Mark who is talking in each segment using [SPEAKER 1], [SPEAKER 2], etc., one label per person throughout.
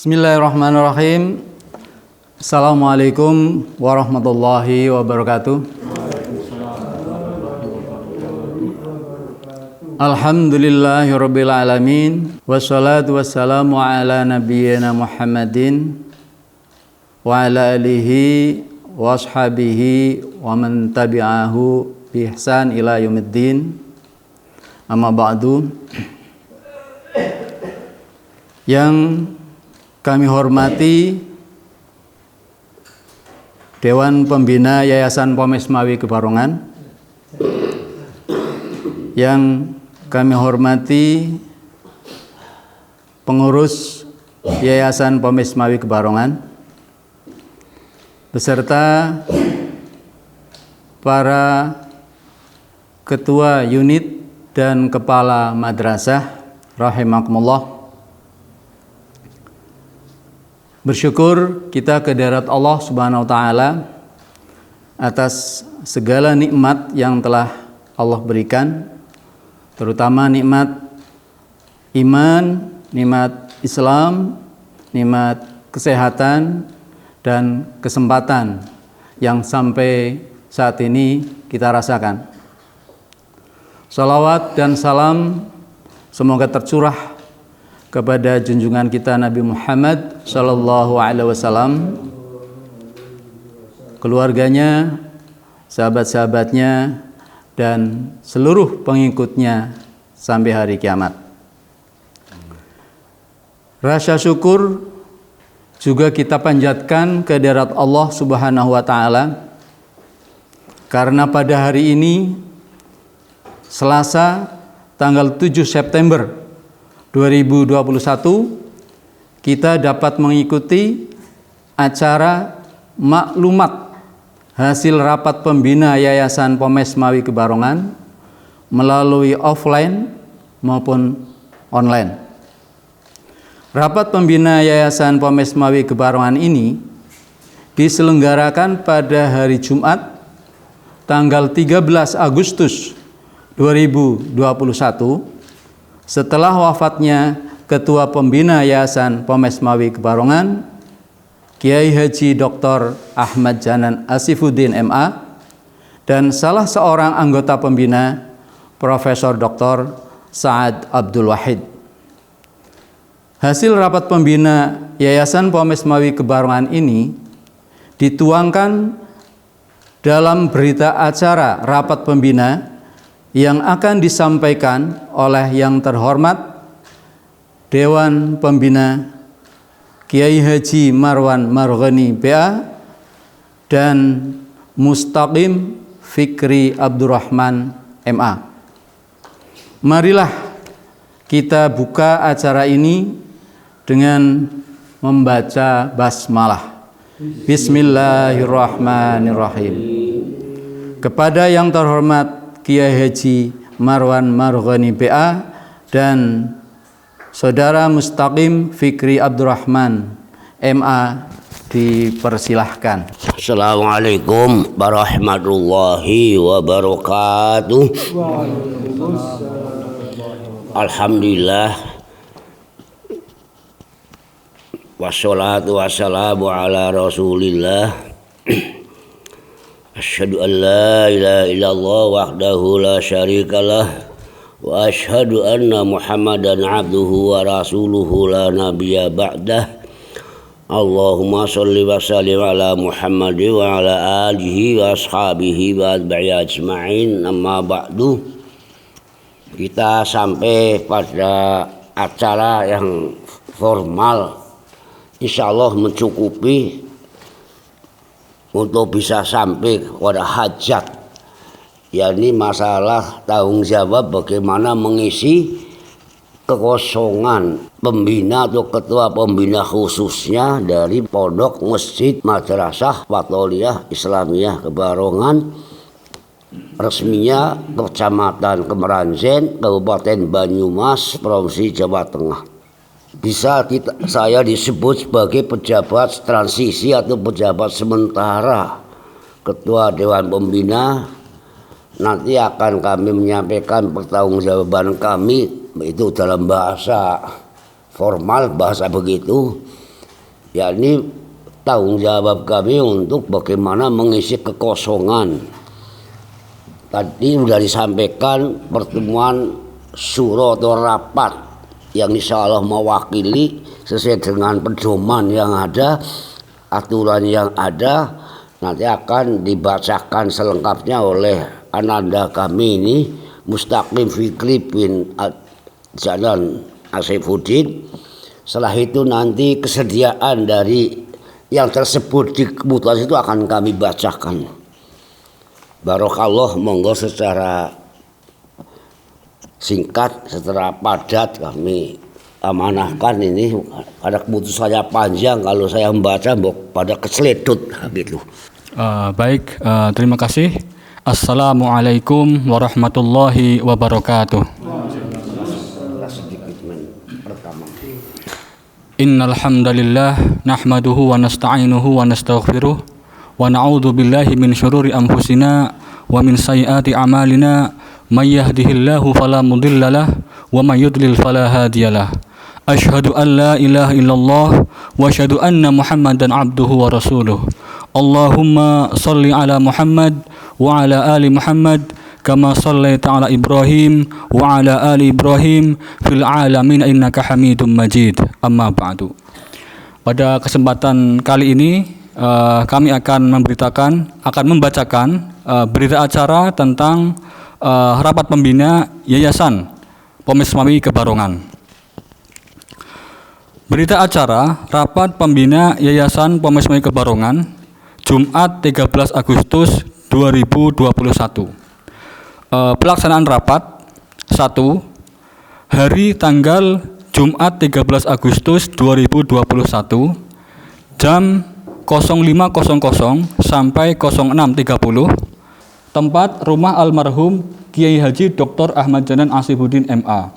[SPEAKER 1] Bismillahirrahmanirrahim. Assalamualaikum warahmatullahi wabarakatuh. Alhamdulillahirabbil alamin. Wassalatu wassalamu ala nabiyyina Muhammadin wa ala alihi wa ashabihi wa man tabi'ahu bi ihsan ila yaumiddin. Amma ba'du. Yang kami hormati Dewan Pembina Yayasan Pomes Mawi Kebarongan, yang kami hormati pengurus Yayasan Pomes Mawi Kebarongan, beserta para ketua unit dan kepala madrasah rahimakumullah. Bersyukur kita kehadirat Allah Subhanahu wa taala atas segala nikmat yang telah Allah berikan, terutama nikmat iman, nikmat Islam, nikmat kesehatan dan kesempatan yang sampai saat ini kita rasakan. Salawat dan salam semoga tercurah kepada junjungan kita Nabi Muhammad sallallahu alaihi wasallam, keluarganya, sahabat-sahabatnya, dan seluruh pengikutnya sampai hari kiamat. Rasa syukur juga kita panjatkan kehadirat Allah Subhanahu wa taala karena pada hari ini Selasa tanggal 7 September 2021 kita dapat mengikuti acara maklumat hasil rapat pembina Yayasan Pomes Mawi Kebarongan melalui offline maupun online. Rapat pembina Yayasan Pomes Mawi Kebarongan ini diselenggarakan pada hari Jumat tanggal 13 Agustus 2021 setelah wafatnya Ketua Pembina Yayasan Pomes Mawi Kebarongan, Kiai Haji Dr. Ahmad Janan Asifuddin MA, dan salah seorang anggota pembina, Profesor Dr. Sa'ad Abdul Wahid. Hasil rapat pembina Yayasan Pomes Mawi Kebarongan ini dituangkan dalam berita acara rapat pembina yang akan disampaikan oleh yang terhormat Dewan Pembina Kiai Haji Marwan Marghani BA dan Mustaqim Fikri Abdurrahman MA. Marilah kita buka acara ini dengan membaca basmalah. Bismillahirrahmanirrahim. Kepada yang terhormat Kiai Haji Marwan Marghani BA dan Saudara Mustaqim Fikri Abdurrahman MA dipersilahkan.
[SPEAKER 2] Assalamualaikum warahmatullahi wabarakatuh. Alhamdulillah wassalatu wassalamu ala rasulillah. Asyhadu an la ilaha illallah wahdahu la syarikalah wa asyhadu anna Muhammadan abduhu wa rasuluhu la nabiyya ba'dah. Allahumma sholli wa sallim ala Muhammad wa ala alihi wa ashabihi wa atba'i ajma'in. Amma ba'du. Kita sampai pada acara yang formal, insyaallah mencukupi untuk bisa sampai kepada hajat, yakni masalah tanggung jawab bagaimana mengisi kekosongan pembina atau ketua pembina khususnya dari Pondok Masjid Madrasah Watholiyah Islamiyah Kebarongan, resminya Kecamatan Kemeranjen, Kabupaten Banyumas, Provinsi Jawa Tengah. Bisa saya disebut sebagai pejabat transisi atau pejabat sementara Ketua Dewan Pembina. Nanti akan kami menyampaikan pertanggungjawaban kami, itu dalam bahasa formal, bahasa begitu. yakni tanggung jawab kami untuk bagaimana mengisi kekosongan. Tadi sudah disampaikan pertemuan syuro atau rapat yang insya Allah mewakili sesuai dengan pedoman yang ada, aturan yang ada, nanti akan dibacakan selengkapnya oleh ananda kami ini Mustaqim Fikri bin Janan Asifuddin. Setelah itu nanti kesediaan dari yang tersebut di kebutuhan itu akan kami bacakan. Barokallah, monggo secara singkat, secara padat kami amanahkan ini. Ada keputusannya panjang, kalau saya membaca pada keseledut gitu.
[SPEAKER 3] Baik, terima kasih. Assalamualaikum warahmatullahi wabarakatuh. Innal hamdalillah nahmaduhu wa nasta'inuhu wa nastaghfiruh wa na'udzu billahi min syururi anfusina wa min sayyiati a'malina may yahdihillahu fala mudhillalah wa may yudlil fala hadiyalah. Asyhadu an la ilaha illallah wa asyhadu anna Muhammadan abduhu wa rasuluh. Allahumma shalli ala Muhammad wa ala ali Muhammad kama shallaita ala Ibrahim wa ala ali Ibrahim fil alamin innaka Hamidum Majid. Amma ba'du. Pada kesempatan kali ini kami akan membacakan berita acara tentang rapat pembina Yayasan Pomesmawi Kebarongan. Berita acara rapat pembina Yayasan Pomesmawi Kebarongan Jumat 13 Agustus 2021. Pelaksanaan rapat 1. Hari tanggal Jumat 13 Agustus 2021 jam 05.00 sampai 06.30. Tempat rumah almarhum Kiai Haji Dr. Ahmad Janan Asifuddin MA.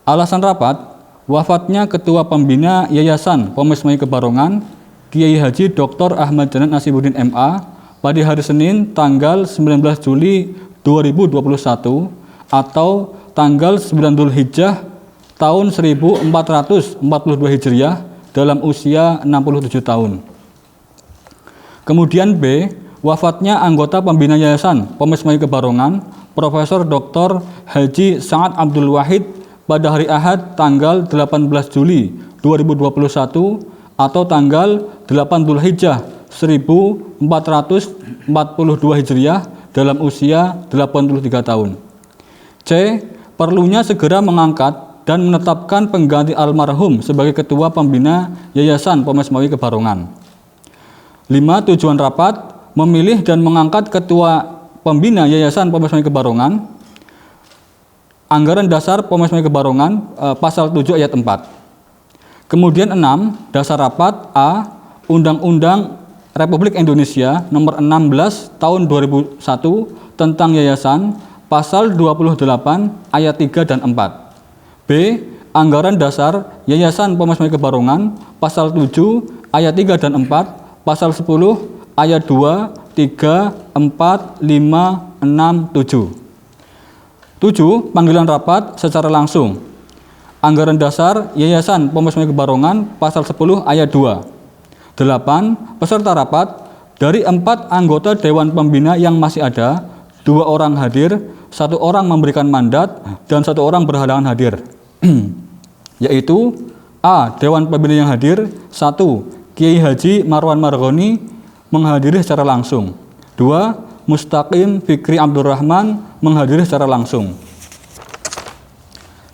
[SPEAKER 3] Alasan rapat, wafatnya Ketua Pembina Yayasan Pomesmawi Kebarongan Kiai Haji Dr. Ahmad Janan Asifuddin MA pada hari Senin tanggal 19 Juli 2021 atau tanggal 9 Dzulhijjah tahun 1442 Hijriah dalam usia 67 tahun. Kemudian B, wafatnya anggota pembina Yayasan Pomesmawi Kebarongan Profesor Dr. Haji Sa'ad Abdul Wahid pada hari Ahad tanggal 18 Juli 2021 atau tanggal 8 Dzulhijjah 1442 Hijriah dalam usia 83 tahun. C. Perlunya segera mengangkat dan menetapkan pengganti almarhum sebagai Ketua Pembina Yayasan Pomesmawi Kebarongan. 5. Tujuan rapat, memilih dan mengangkat Ketua Pembina Yayasan Pomesmawi Kebarongan. Anggaran dasar Pomesmawi Kebarongan pasal 7 ayat 4. Kemudian 6. Dasar rapat A. Undang-Undang Republik Indonesia Nomor 16 Tahun 2001 tentang Yayasan Pasal 28 Ayat 3 dan 4. B. Anggaran dasar Yayasan Pomesmawi Kebarongan Pasal 7 Ayat 3 dan 4, Pasal 10 Ayat 2, 3, 4, 5, 6, 7. 7. Panggilan rapat secara langsung. Anggaran dasar Yayasan Pomesmawi Kebarongan Pasal 10 Ayat 2. 8. Peserta rapat dari 4 anggota Dewan Pembina yang masih ada, 2 orang hadir, 1 orang memberikan mandat, dan 1 orang berhalangan hadir. Yaitu A. Dewan Pembina yang hadir 1. Kiai Haji Marwan Marghoni menghadiri secara langsung. 2. Mustaqim Fikri Abdurrahman menghadiri secara langsung.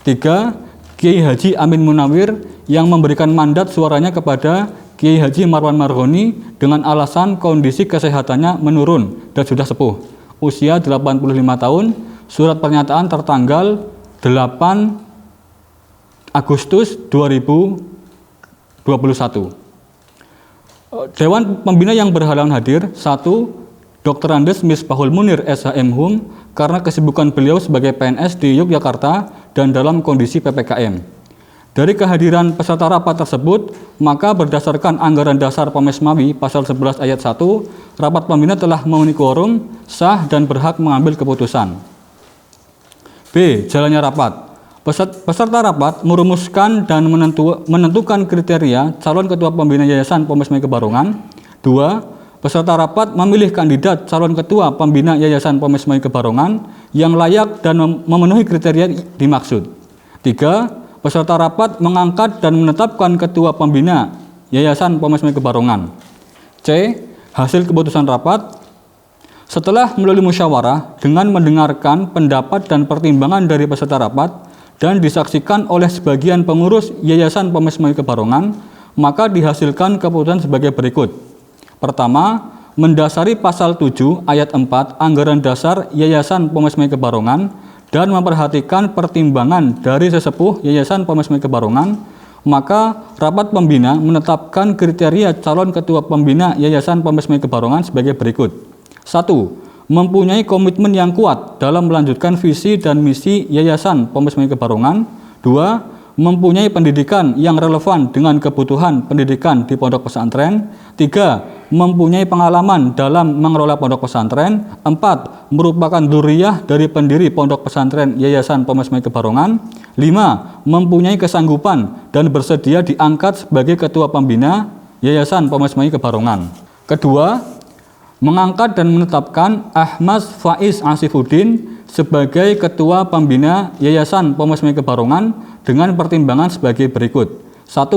[SPEAKER 3] 3. Kiai Haji Amin Munawir yang memberikan mandat suaranya kepada Kiai Haji Marwan Marghoni dengan alasan kondisi kesehatannya menurun dan sudah sepuh, usia 85 tahun, surat pernyataan tertanggal 8 Agustus 2021. Dewan Pembina yang berhalangan hadir 1. Dr. Andes Misbahul Munir SHM Hum karena kesibukan beliau sebagai PNS di Yogyakarta dan dalam kondisi PPKM. Dari kehadiran peserta rapat tersebut, maka berdasarkan anggaran dasar Pomesmawi pasal 11 ayat 1, rapat pembina telah memenuhi quorum, sah dan berhak mengambil keputusan. B. Jalannya rapat. Peserta rapat merumuskan dan menentukan kriteria calon ketua pembina Yayasan Polmes Mei Kebarongan. 2. Peserta rapat memilih kandidat calon ketua pembina Yayasan Polmes Mei Kebarongan yang layak dan memenuhi kriteria dimaksud. 3. Peserta rapat mengangkat dan menetapkan ketua pembina Yayasan Polmes Mei Kebarongan. C. Hasil keputusan rapat. Setelah melalui musyawarah dengan mendengarkan pendapat dan pertimbangan dari peserta rapat dan disaksikan oleh sebagian pengurus Yayasan Polmes Mei Kebarongan, maka dihasilkan keputusan sebagai berikut. Pertama, mendasari pasal 7 ayat 4 Anggaran Dasar Yayasan Polmes Mei Kebarongan dan memperhatikan pertimbangan dari sesepuh Yayasan Polmes Mei Kebarongan, maka rapat pembina menetapkan kriteria calon ketua pembina Yayasan Polmes Mei Kebarongan sebagai berikut. 1. Mempunyai komitmen yang kuat dalam melanjutkan visi dan misi Yayasan Polmes Mei Kebarongan. 2. Mempunyai pendidikan yang relevan dengan kebutuhan pendidikan di pondok pesantren. 3. Mempunyai pengalaman dalam mengelola pondok pesantren. 4. Merupakan dzurriyyah dari pendiri pondok pesantren Yayasan Polmes Mei Kebarongan. 5. Mempunyai kesanggupan dan bersedia diangkat sebagai ketua pembina Yayasan Polmes Mei Kebarongan. Kedua, mengangkat dan menetapkan Ahmad Faiz Asifuddin sebagai ketua pembina Yayasan Polmes Mei Kebarongan dengan pertimbangan sebagai berikut. 1.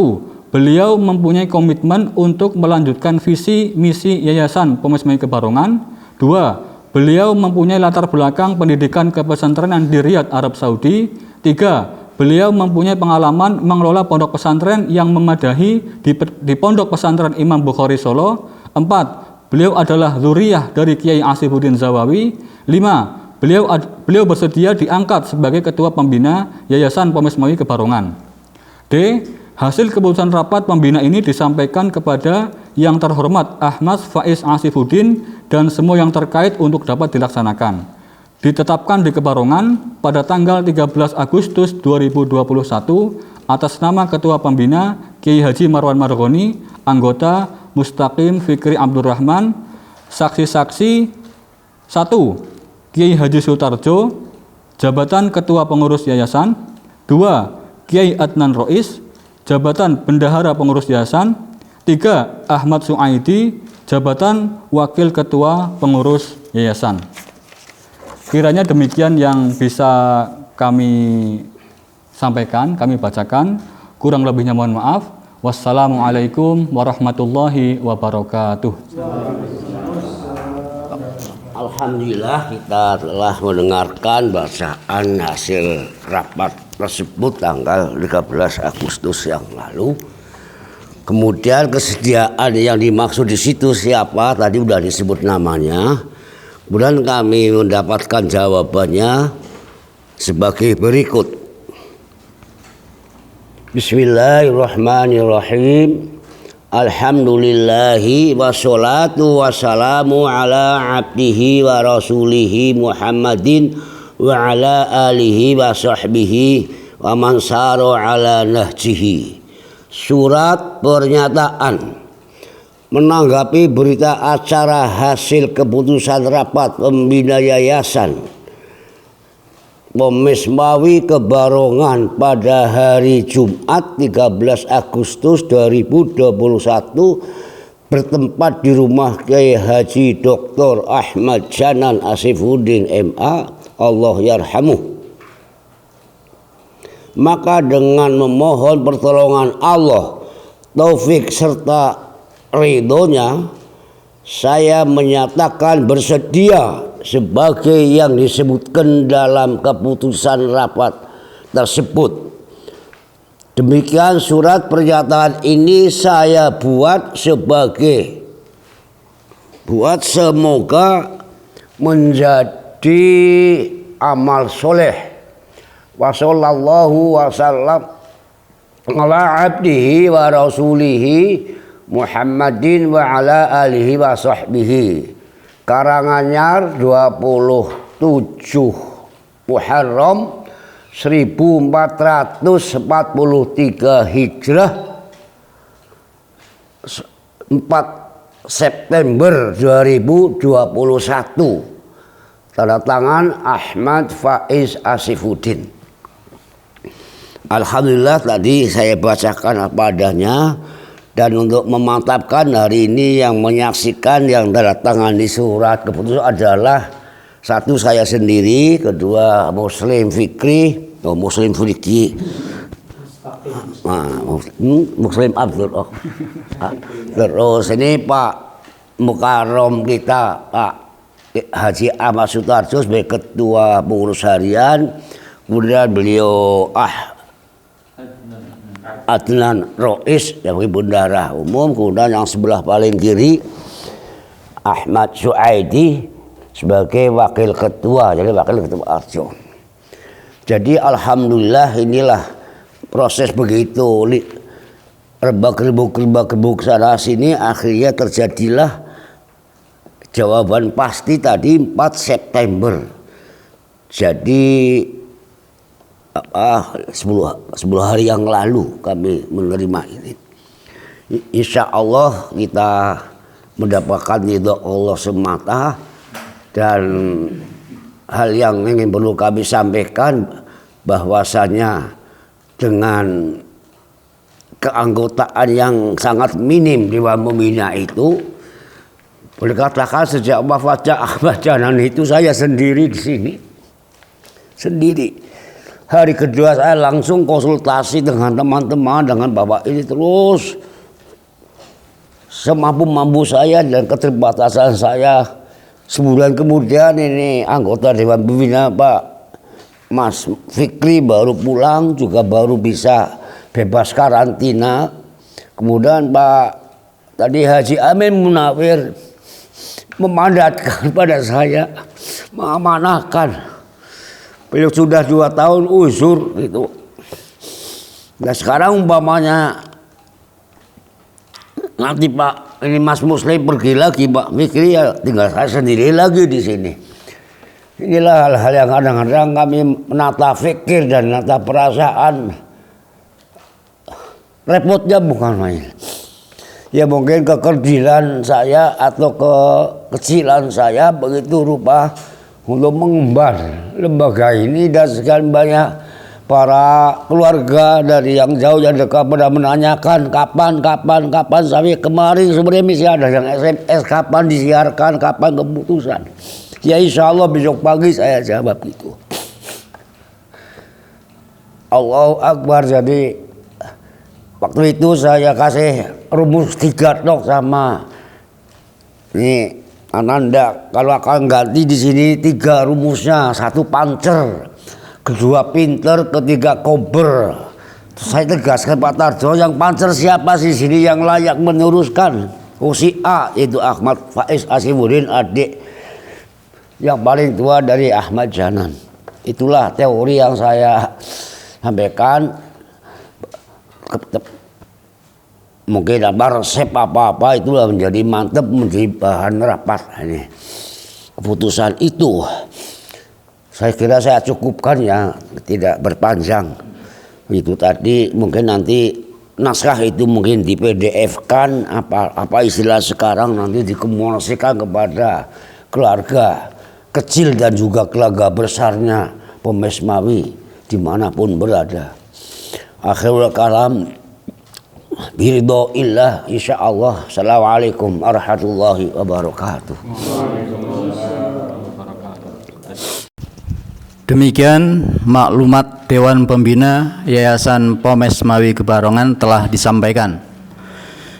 [SPEAKER 3] Beliau mempunyai komitmen untuk melanjutkan visi misi Yayasan Polmes Mei Kebarongan. 2. Beliau mempunyai latar belakang pendidikan kepesantrenan di Riyadh, Arab Saudi. 3. Beliau mempunyai pengalaman mengelola pondok pesantren yang memadai di Pondok Pesantren Imam Bukhari Solo. 4. Beliau adalah dzurriyyah dari Kiai Asifuddin Zawawi. 5. Beliau bersedia diangkat sebagai ketua pembina Yayasan Polmes Mei Kebarongan. D. Hasil keputusan rapat pembina ini disampaikan kepada yang terhormat Ahmad Faiz Asifuddin dan semua yang terkait untuk dapat dilaksanakan. Ditetapkan di Kebarongan pada tanggal 13 Agustus 2021 atas nama Ketua Pembina Kiai Haji Marwan Margoni, anggota Mustaqim Fikri Abdurrahman, saksi-saksi 1. Kiai Haji Sutarjo, jabatan Ketua Pengurus Yayasan. 2. Kiai Adnan Rois, jabatan Bendahara Pengurus Yayasan. 3. Ahmad Suaidi, jabatan Wakil Ketua Pengurus Yayasan. Kiranya demikian yang bisa kami sampaikan, kami bacakan. Kurang lebihnya mohon maaf. Wassalamualaikum warahmatullahi wabarakatuh.
[SPEAKER 2] Alhamdulillah kita telah mendengarkan bacaan hasil rapat tersebut tanggal 13 Agustus yang lalu. Kemudian kesediaan yang dimaksud di situ siapa? Tadi sudah disebut namanya. Kemudian kami mendapatkan jawabannya sebagai berikut. Bismillahirrahmanirrahim. Alhamdulillahi wassalatu wassalamu ala abdihi wa rasulihi Muhammadin wa ala alihi wa sahbihi wa man sara ala nahjihi. Surat pernyataan menanggapi berita acara hasil keputusan rapat pembina Yayasan Polmes Mei Kebarongan pada hari Jumat 13 Agustus 2021 bertempat di rumah Kiai Haji Dr. Ahmad Janan Asifuddin MA, Allah yarhamuh. Maka dengan memohon pertolongan Allah, taufik serta ridhonya, saya menyatakan bersedia sebagai yang disebutkan dalam keputusan rapat tersebut. Demikian surat pernyataan ini saya buat semoga menjadi amal soleh. Wa sallallahu wasallam ala abdihi wa rasulihi Muhammadin wa ala alihi wa sahbihi. Karanganyar 27 Muharram 1443 Hijrah 4 September 2021. Tanda tangan Ahmad Faiz Asifuddin. Alhamdulillah tadi saya bacakan apa adanya. Dan untuk memantapkan hari ini yang menyaksikan, yang tangani surat keputusan adalah satu saya sendiri, kedua Muslim Fikri, Muslim Fikri, Muslim Abdul. Terus ini Pak Mukarrom kita, Pak Haji Ahmad Sutarjo sebagai ketua pengurus harian, kemudian beliau Adnan Rois yang bendahara umum, kemudian yang sebelah paling kiri Ahmad Suaidi sebagai wakil ketua, jadi wakil ketua Arjo. Jadi alhamdulillah inilah proses begitu rebak sana sini, akhirnya terjadilah jawaban pasti tadi 4 September. Jadi 10 hari yang lalu kami menerima ini. Insya Allah kita mendapatkan ridho Allah semata. Dan hal yang ingin perlu kami sampaikan bahwasanya dengan keanggotaan yang sangat minim Dewan Pembina itu, boleh katakan sejak wafatnya Ahmad Janan itu saya sendiri di sini. Sendiri. Hari kedua saya langsung konsultasi dengan teman-teman, dengan Bapak ini terus semampu-mampu saya dan keterbatasan saya. Sebulan kemudian ini anggota Dewan Pembina Pak Mas Fikri baru pulang, juga baru bisa bebas karantina. Kemudian Pak tadi Haji Amin Munawir memandatkan pada saya, mengamanahkan. Beliau sudah 2 tahun uzur gitu. Nah sekarang umpamanya nanti Pak ini Mas Muslim pergi lagi, Pak Fikri, ya tinggal saya sendiri lagi di sini. Inilah hal-hal yang kadang-kadang kami menata fikir dan menata perasaan. Repotnya bukan main. Ya mungkin kekerdilan saya atau kekecilan saya begitu rupa untuk mengemban lembaga ini, dan sekian banyak para keluarga dari yang jauh yang dekat pada menanyakan kapan sampai kemarin sebenarnya masih ada yang SMS kapan disiarkan, kapan keputusan. Ya insya Allah besok pagi saya jawab itu. Allahu Akbar. Jadi waktu itu saya kasih rumus 3 tok sama ini Ananda, kalau akan ganti di sini 3 rumusnya, 1 pancer, 2 pinter, 3 kober. Saya tegaskan Pak Tarjo, yang pancer siapa sih sini yang layak meneruskan? Si A, yaitu Ahmad Faiz Asifuddin, adik yang paling tua dari Ahmad Janan. Itulah teori yang saya sampaikan. Mungkin apa resep apa-apa itulah menjadi mantep, menjadi bahan rapat ini. Keputusan itu saya kira saya cukupkan ya, tidak berpanjang. Itu tadi mungkin nanti naskah itu mungkin di PDF-kan, apa istilah sekarang, nanti dikomunikasikan kepada keluarga kecil dan juga keluarga besarnya Pemesmawi dimanapun berada. Akhirul kalam biridho illah insyaallah. Assalamualaikum warahmatullahi wabarakatuh.
[SPEAKER 1] Demikian maklumat Dewan Pembina Yayasan Pemesmawi Kebarongan telah disampaikan.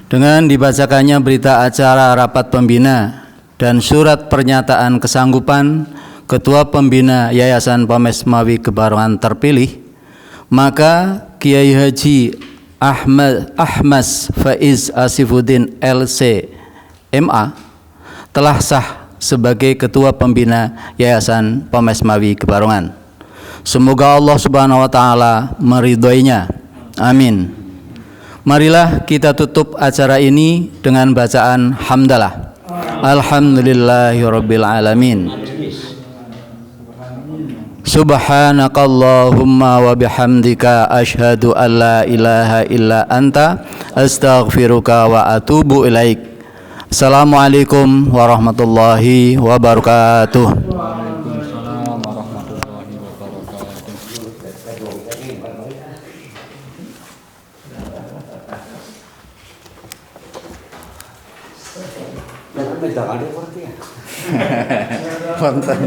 [SPEAKER 1] Dengan dibacakannya berita acara rapat pembina dan surat pernyataan kesanggupan Ketua Pembina Yayasan Pemesmawi Kebarongan terpilih, maka Kiai Haji Ahmad Faiz Asifuddin LC MA telah sah sebagai Ketua Pembina Yayasan Pemesmawi Kebarongan. Semoga Allah Subhanahu wa taala meridhoinya. Amin. Marilah kita tutup acara ini dengan bacaan hamdalah. Alhamdulillahirabbil alamin. Subhanakallahumma wa bihamdika asyhadu an la ilaha illa anta astaghfiruka wa atubu ilaik. Assalamualaikum warahmatullahi wabarakatuh.
[SPEAKER 2] medangannya seperti ya.
[SPEAKER 1] Wonten.